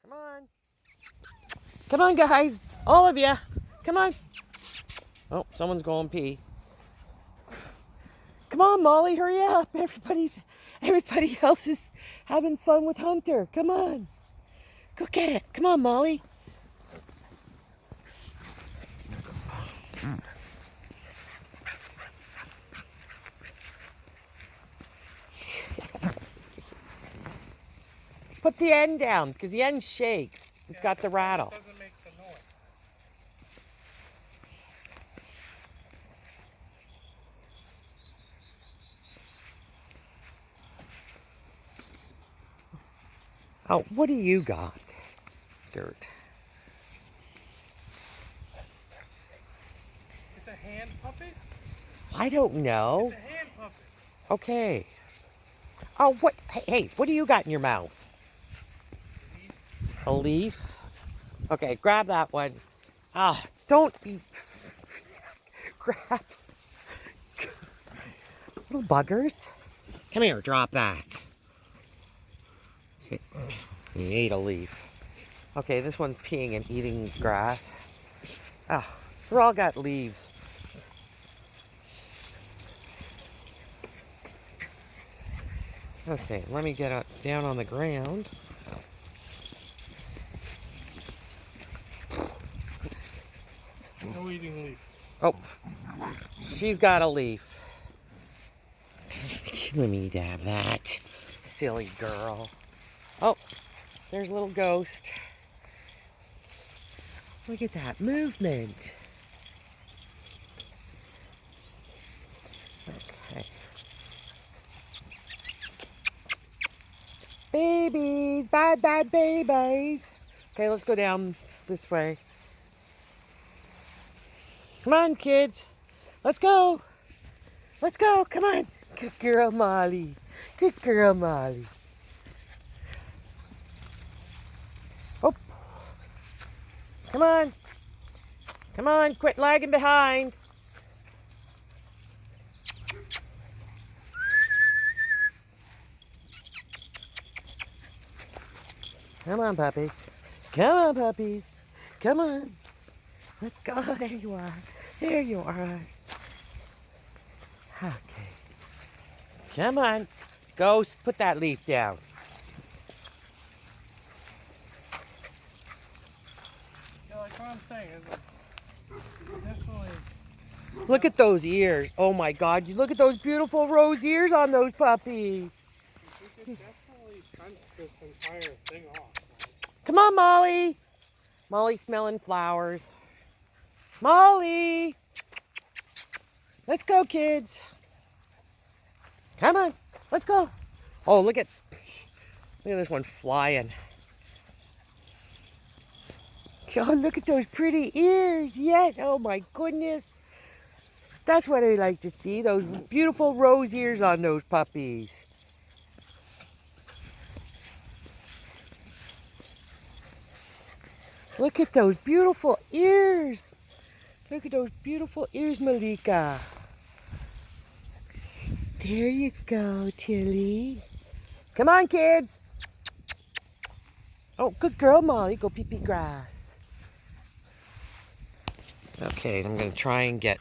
Come on. Come on, guys. All of you. Come on. Oh, someone's going pee. Come on, Molly, hurry up. Everybody else is having fun with Hunter. Come on. Go get it. Come on, Molly. Put the end down, because the end shakes. It's got the rattle. It doesn't make the noise. Oh, what do you got? Dirt. It's a hand puppy? I don't know. It's a hand puppy. Okay. Oh, what? Hey, what do you got in your mouth? A leaf? Okay, grab that one. Ah, don't be... Grab. Little buggers. Come here, drop that. You ate a leaf. Okay, this one's peeing and eating grass. Ah, they're all got leaves. Okay, let me get down on the ground. No eating leaf. Oh, she's got a leaf. Let me have that. Silly girl. Oh, there's a little ghost. Look at that movement. Okay. Babies, bad babies. Okay, let's go down this way. Come on, kids. Let's go. Let's go. Come on. Good girl, Molly. Good girl, Molly. Oh. Come on. Come on. Quit lagging behind. Come on, puppies. Come on, puppies. Come on. Let's go. There you are. There you are. Okay. Come on. Ghost, put that leaf down. Yeah, like what I'm saying is like, definitely. Look at those ears. Oh my God. You look at those beautiful rose ears on those puppies. We could definitely fence this entire thing off. Right? Come on, Molly. Molly smelling flowers. Molly. Let's go, kids. Come on. Let's go. Oh, look at this one flying. Oh, look at those pretty ears. Yes. Oh my goodness. That's what I like to see. Those beautiful rose ears on those puppies. Look at those beautiful ears. Look at those beautiful ears, Malika. There you go, Tilly. Come on, kids. Oh, good girl, Molly. Go pee-pee grass. Okay, I'm going to try and get